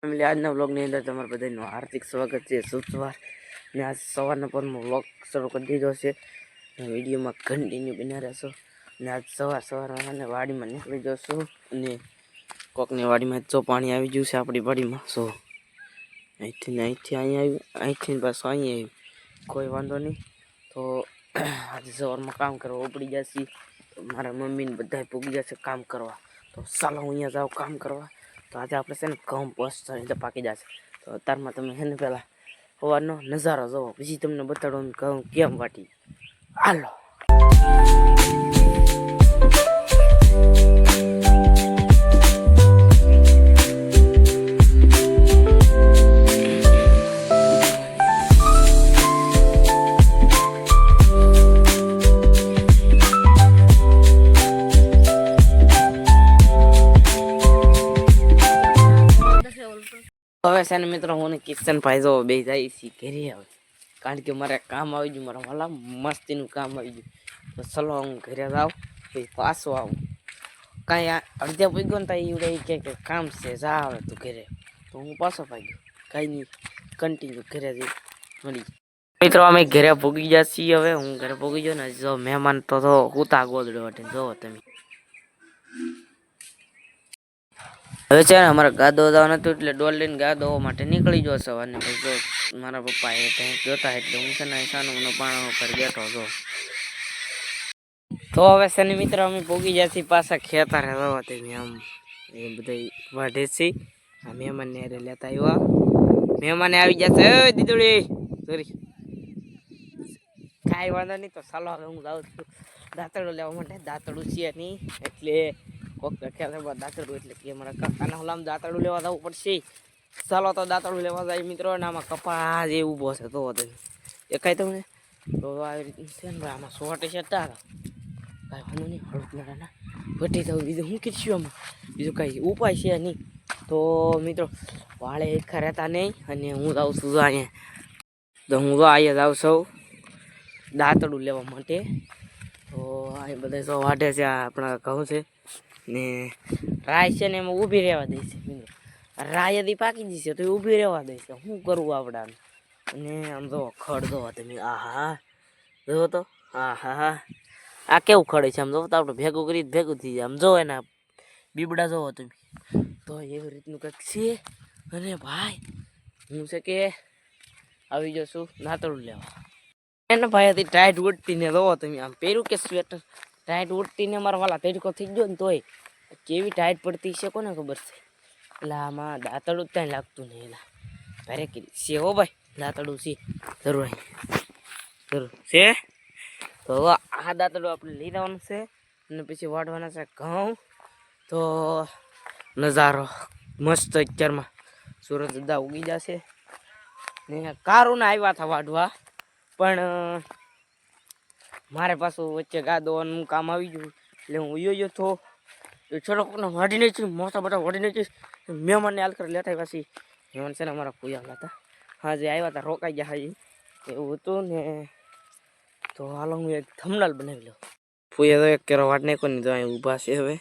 Family આજના વ્લોગની અંદર તમારું બધાનું હાર્દિક સ્વાગત છે. શુભ સવાર ને આજ સવારના પરમાં વ્લોગ શરૂ કરી દીધો છે. વિડીયોમાં કન્ટિન્યુ બન્યા રહેશો. ને આજ સવારમાં વાડીમાં નીકળી જશું અને કોકની વાડીમાં જો પાણી આવી ગયું છે આપણી વાડીમાં. સો અહીંથી અહીંયા આવ્યું, અહીંથી પાછું અહીંયા આવ્યું, કોઈ વાંધો નહીં. તો આજે સવારમાં કામ કરવા ઉપડી જશે. મારા મમ્મીને બધા પૂગી જશે કામ કરવા. તો ચાલો હું અહીંયા જાઉં કામ કરવા. તો આજે આપણે છે ને ઘઉં પોસ્ટ પાકી જશે. તો અત્યારમાં તમે છે ને પહેલાં સવારનો નજારો જોવો, પછી તમને બતાડો ઘઉં કેમ વાટી. હાલો હવે છે ને મિત્રો હું કિશન ભાઈ જો બે જાય છે ઘરે આવે, કારણ કે મારે કામ આવી ગયું, મારા વાલા મસ્તીનું કામ આવી ગયું. તો ચલો હું ઘરે જાઉં પછી પાછો આવું. કાંઈ અડધા પૂગ્યો ને ત્યાં એવડે કે કામ છે જા આવે તું ઘરે. તો હું પાછો ભાગ્યો, કાંઈ નહીં કન્ટિન્યુ ઘરે જઈ મળી. મિત્રો અમે ઘરે ભોગી ગયા છીએ. હવે હું ઘરે ભોગી ગયો ને જો મહેમાન તો ઉતા ગોદડો વટે જોવો તમે. હવે છે ને અમારે ગાદો જવાનું હતું એટલે ડોલ લઈને ગાદો માટે નીકળી ગયો છે. અને ભાઈ જો મારા પપ્પા એ ત્યાં જોતા એટલે હું છે ને સાનું પાણો પર બેઠો છો. તો હવે છે ને મિત્ર અમે પોગી જશે પાછા ખેતરે જવા. તમે આમ એ બધા વાઢે છે. આ મહેમાનને અરે લેતા આવ્યા, મહેમાને આવી જશે. એ દીદુડી સોરી કાંઈ વાંધો નહીં. તો ચાલો હવે હું જાઉં છું દાંતડું લેવા માટે. દાંતડું છે નહીં એટલે કોક ખેતરમાં દાંતડું એટલે કે મારા કાકાના હોલામાં દાંતડું લેવા જવું પડશે. ચાલો તો દાંતડું લેવા જાય મિત્રો. અને આમાં કપા જે ઊભો છે તો દેખાય તમને. તો આવી રીતનું છે ને ભાઈ આમાં શોર્ટ છે તાર કાંઈ વાંધો નહીં. હળદના વટી થવું બીજું શું કીધું આમાં, બીજું કાંઈ ઉપાય છે નહીં. તો મિત્રો વાળે એકખા રહેતા નહીં. અને હું જાઉં છું અહીંયા. તો હું તો અહીંયા જાઉં છું દાંતડું લેવા માટે. તો અહીં બધા જો વાઢે છે, આ આપણા ઘઉં છે ને રાય છે ને એમાં ઊભી રહેવા દે છે મિત્રો. રાય યદી પાકી જશે તો એ ઊભી રહેવા દે છે. શું કરવું આપણાને. અને આમ જો ખડ જોવો તમે. આહા જોવો તો, આહા આ કેવું ખડે છે આમ જોવો તો. આપણે ભેગું કરી ભેગું થઈ જાય આમ જો. એના બીબડા જોવો તમે. તો એવી રીતનું કંઈક છે. અને ભાઈ હું છે કે આવી જશું દાંતડું લેવા. એને ભાઈ હતી ટાઈટ ઉડતી ને જોવો તમે. આમ પહેર્યું કે સ્વેટર ટાઈટ ઉડતી ને મારા વાલા તેડકો થઈ ગયો ને તોય કેવી ટાઈટ પડતી છે કોને ખબર છે. એટલે આમાં દાંતડું ત્યાં લાગતું નહીં. એલા ભારે કરી છે હો ભાઈ, દાંતડું છે જરૂર જરૂર છે. તો આ દાંતડું આપણે લઈ જવાનું છે અને પછી વાઢવાના છે ઘઉં. તો નજારો મસ્ત અત્યારમાં સુરત બધા ઉગી જશે ને કારું ના આવ્યા હતા વાઢવા. પણ મારે પાછું વચ્ચે ગાદોવાનું કામ આવી ગયું એટલે હું ઉયો તો છોડોને વાઢી નાખી, મોટા મોટા વાઢી નાખીશ. મહેમાનને હાલ કરી લેતા પછી મહેમાન છે ને અમારા પૂજા હતા, હા જે આવ્યા હતા રોકાઈ ગયા હાજી એવું હતું ને. તો હાલો હું એક થંબનેલ બનાવી લઉં. પૂજા તો એક કેરો વાટ નાખ્યો ને તો અહીં ઊભા છે. હવે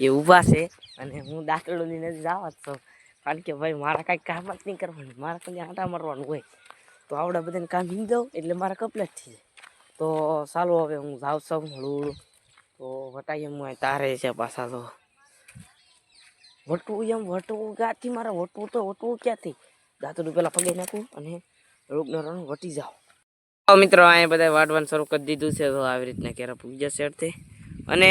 એ ઊભા છે અને હું દાંતડું લઈને જવા જ છું. કારણ કે ભાઈ મારા કાંઈ કામ જ નહીં કરવાનું, મારે ખાલી આંટા મારવાનું હોય. તો આવડા બધાને કામ હિમ જાઉં એટલે મારા કમ્પ્લીટ થઈ જાય. તો ચાલો હવે હું જાઉં છું હળવું. તો વટાઈ એમ તારે છે પાછા. તો વટવું એમ વટવું ક્યાંથી મારે વટવું તો વટવું ક્યાંથી. દાંતડું પેલા પગે નાખું અને રોગનો રણ વટી જાઓ. મિત્રો અહીંયા બધા વાટવાનું શરૂ કરી દીધું છે. તો આવી રીતના કેરા પૂગી જશે અડધે. અને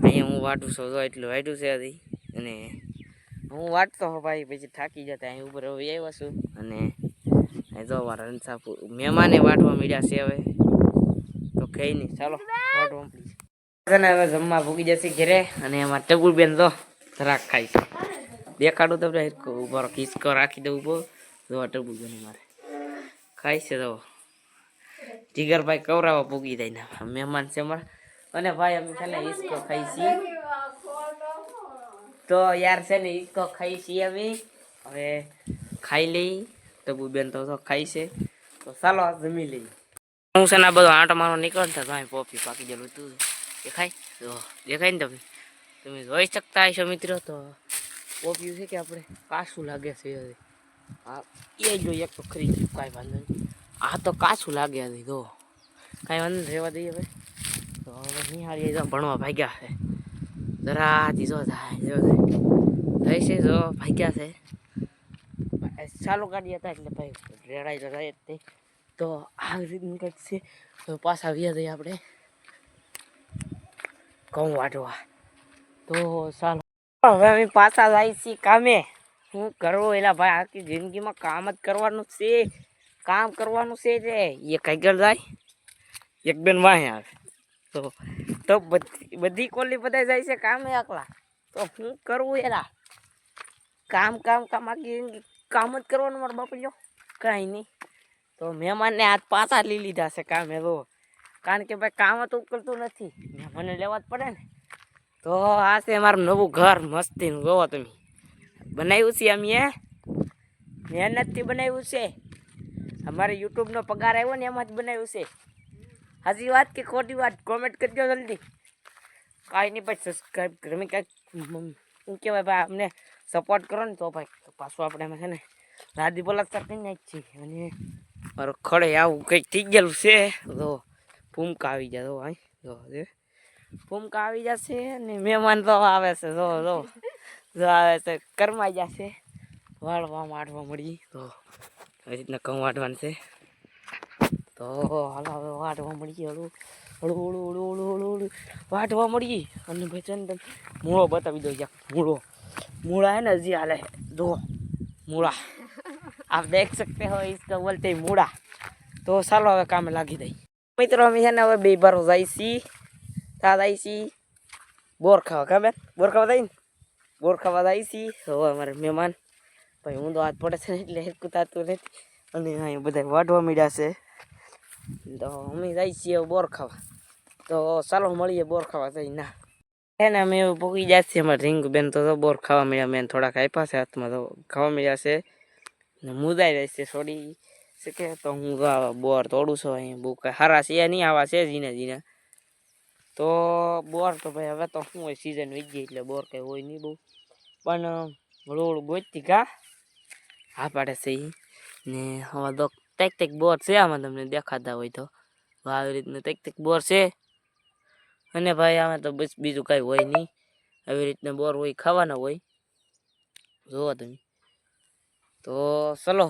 અહીંયા હું વાટું છું તો એટલું વાટ્યું છે હજી. અને હું વાટતો હો ભાઈ પછી થાકી જતા અહીં ઉપર હવે આવ્યા છું. અને જો અમારા રણસાપુ મહેમાને વાટવા મળ્યા છે. હવે તો કઈ નહીં ચાલો વાટવા મળી હવે જમવા ભૂગી જશે ઘરે. અને એમાં ટબુલ બેન તો રાખ ખાઈ છે દેખાડું તમને ઉભો ખીચકો રાખી દઉં ઉભો. જો ટબુલ બેન મારે ખાઈ છે. તો જીગરભાઈ કવરાવા ભૂગી જાય ને મહેમાન છે અમારા. અને ભાઈ અમે છે ને હિસકો ખાઈ છીએ. તો યાર છે ને હિસકો ખાઈ છીએ અમે. હવે ખાઈ લઈ. ટબુ બેન તો ખાઈ છે. તો ચાલો જમી લઈ. હું છે ને આ બધો આંટો મારવા નીકળતા તો અહીં પોપી પાકી ગયેલું હતું દેખાય. તો દેખાય ને તમે જોઈ શકતા હશો મિત્રો. તો પોપ્યું છે કે આપણે કાચું લાગે છે હા એ જો એક તો ખરી કાંઈ વાંધો નહીં આ તો કાચું લાગે હજી તો કાંઈ વાંધો નહીં રહેવા દઈએ હવે તો હવે નિહાળીએ જો ભણવા ભાગ્યા છે જરાથી જો થાય થઈ છે જો ભાગ્યા છે ચાલુ ગાડી હતા એટલે ભાઈ રેડાઈ તો જાય જ તે તો આવી રીતનું કંઈક છે તો પાછા વ્યા જઈએ આપણે ઘઉં વાટવા તો ચાલો હવે અમે પાછા જાય છીએ કામે શું કરવું એલા ભાઈ આખી જિંદગીમાં કામ જ કરવાનું છે કામ કરવાનું છે રે એ કઈ ગર જાય એક બેન વાહે આવે તો બધી કોલી બધા જાય છે કામે એકલા તો શું કરવું એલા કામ કામ કામ આખી જિંદગી કામ જ કરવાનું મારા બાપડીઓ કાંઈ નહીં તો મહેમાનને હાથ પાછા લઈ લીધા છે કામે તો કારણ કે ભાઈ કામ તો કરતું નથી મને લેવા જ પડે ને તો આ છે અમારું નવું ઘર મસ્તીનું જોવો તમે બનાવ્યું છે અમે મહેનતથી બનાવ્યું છે અમારે યુટ્યુબનો પગાર આવ્યો ને એમાં જ બનાવ્યું છે હાજી વાત કે ખોટી વાત કોમેન્ટ કરજો જલ્દી કાંઈ નહીં ભાઈ સબસ્ક્રાઈબ તમે કાંઈક શું કહેવાય ભાઈ અમને સપોર્ટ કરો ને તો ભાઈ પાછું આપણે એમાં છે ને દાદી બલાત્કાર કરી નાખી છીએ અને મારો ખડે આવું કંઈક થઈ ગયેલું છે તો ફૂમકા આવી જાય તો ભાઈ જો ફૂમકા આવી જશે ને મહેમાન તો આવે છે જો આવે છે કરમાઈ જશે વાળવા મળી તો આવી રીતના ઘઉં વાટવાનું છે તો હાલો હવે વાટવા મળી હળું હળું વાટવા મળી અને ભાઈ છે ને મૂળો બતાવી દો યાર मूड़ा है ना जी हाल है दो मूड़ा आप देख सकते हो इसका बोलते ही मूड़ा तो सालो હવે કામે લાગી દઈ મિત્રો અમે છે ને હવે બે બાર જાય છી જાય છી બોર ખાવા કા બેન બોર ખાવા જાય ને બોર ખાવા જાય છી હવે અમારે મહેમાન ભાઈ હું તો હાથ પડે છે ને એટલે કુતાતું નથી અને અહીંયા બધા વાઢવા મીડ્યા છે તો અમે જાય છીએ બોર ખાવા તો ચાલો મળીએ બોર ખાવા જઈ ના એને અમે પૂકી જાય છે અમારે રીંગ બેન તો બોર ખાવા મળ્યા મેં થોડાક આપ્યા છે હાથમાં તો ખાવા મળ્યા છે ને મુદાઈ રહી છે છોડી શકે તો હું બોર તોડું છું અહીંયા બહુ કાંઈ સારા છે નહીં આવા છે જીને તો બોર તો ભાઈ હવે તો શું હોય સિઝન વીજ ગઈ એટલે બોર કંઈ હોય નહીં બહુ પણ હળું ગોચતી કા હા પાડે છે એ ને હવે તો તેક બોર છે આમાં તમને દેખાતા હોય તો આવી રીતનું તેક બોર છે અને ભાઈ આમાં તો બસ બીજું કાંઈ હોય નહીં આવી રીતના બોર હોય ખાવાના હોય જુઓ તમે તો ચલો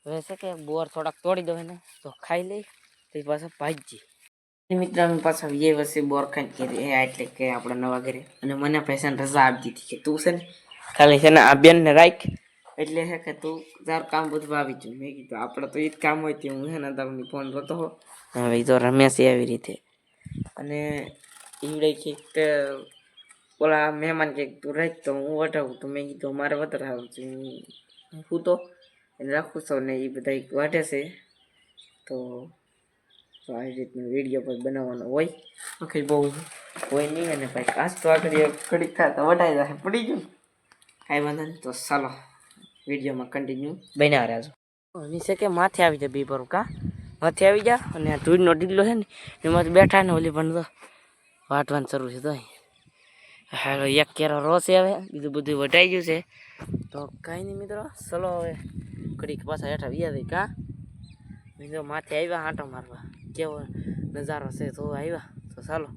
હવે છે કે બોર થોડાક તોડી દો ને તો ખાઈ લઈ તો પાછા ભાજી મિત્ર અમે પાછા એ વર્ષે બોર ખાઈને કરી એટલે કે આપણા નવા ઘરે અને મને પૈસાને રજા આપી દીધી કે તું છે ને ખાલી છે ને આ બેનને રાખ એટલે છે કે તું તારું કામ બધું આવી જ મેં કીધું આપણે તો એ જ કામ હોય તે હું છે ને તમને ફોન જોતો હો હવે તો રમ્યા છે એવી રીતે અને ઈવડે કે ઓલા મહેમાન કે તું રાખ તો હું વટાવું તો મેં કીધું મારે વધારે આવું છે હું તો એને રાખું છું ને એ બધા વાટે છે તો આવી રીતનો વિડીયો પણ બનાવવાનો હોય આખી બહુ હોય નહીં અને ભાઈ કાચ તો આગળ ઘડીક થાય તો વટાઈ જાય પડી ગયું કાંઈ વાંધો નહીં તો ચાલો વિડીયોમાં કન્ટિન્યુ બન્યા રહેજો નીચે કે માથે આવી જાય બીપર કા માથે આવી જા અને ધૂળનો ઢીગલો છે ને એમાંથી બેઠા ને ઓલી પણ તો વાટવાનું શરૂ છે તો હાલો એક કેરો રોશે હવે બીજું બધું વટાઈ ગયું છે તો કાંઈ નહીં મિત્રો ચલો હવે ઘડીક પાછા હેઠા વ્યા દઈ કા મિત્રો માથે આવ્યા આંટો મારવા કેવો નજારો છે તો આવ્યા તો ચાલો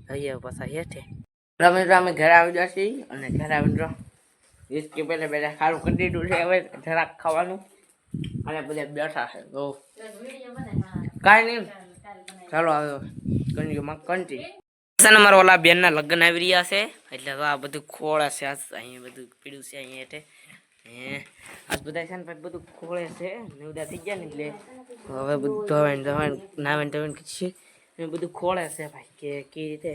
જઈએ પાછા હેઠે મિત્રો અમે ઘરે આવી જશે અને ઘરે આવીને વીસ કે પહેલાં સારું કરી દીધું છે હવે જરાક ખાવાનું અને બધા બેઠા છે તો કાંઈ નહીં ચાલો આવ્યો કન્ટિન્યુ મારા ઓલા બેનના લગ્ન આવી રહ્યા છે એટલે તો આ બધું ખોળે છે અહીંયા બધું પીડ્યું છે અહીંયા એટલે આજ બધા છે ને ભાઈ બધું ખોળે છે ને બધા થઈ ગયા ને એટલે હવે બધું ધોવાઈને નાવાઈને છે એ બધું ખોળે છે ભાઈ કે કઈ રીતે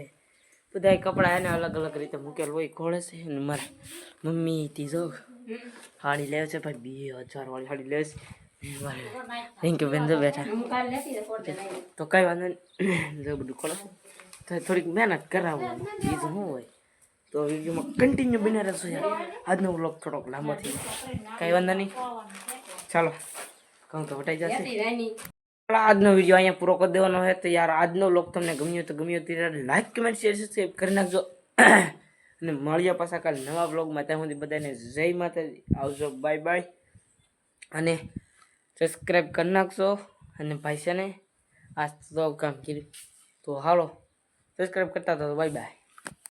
બધા કપડાં એને અલગ અલગ રીતે મૂકેલ હોય ખોળે છે અને મારા મમ્મી થી જો સાડી લે છે ભાઈ 2000 વાળી સાડી લે છે થેન્ક યુ બેન બેઠા તો કઈ વાંધો નહીં બધું ખોળે તો થોડીક મહેનત કરાવું બીજું શું હોય તો વિડીયોમાં કન્ટિન્યુ બને રહેશો યાર આજનો વ્લોગ થોડોક લાંબો થઈ જાય કાંઈ વાંધો નહીં ચાલો કહું તો વટાઈ જશે આજનો વિડીયો અહીંયા પૂરો કરી દેવાનો હોય તો યાર આજનો વ્લોગ તમને ગમ્યો તો ગમ્યો ત્યારે લાઈક કમેન્ટ શેર સબસ્ક્રાઈબ કરી નાખજો અને મળીએ પાછા કાલે નવા બ્લોગમાં. ત્યાં સુધી બધાને જય માતાજી, આવજો, બાય બાય. અને સબસ્ક્રાઈબ કરી નાખજો. અને ભાઈ છે ને આજ તો કામ કર્યું તો હાલો સબસ્ક્રાઈબ કરતા તો બાય બાય.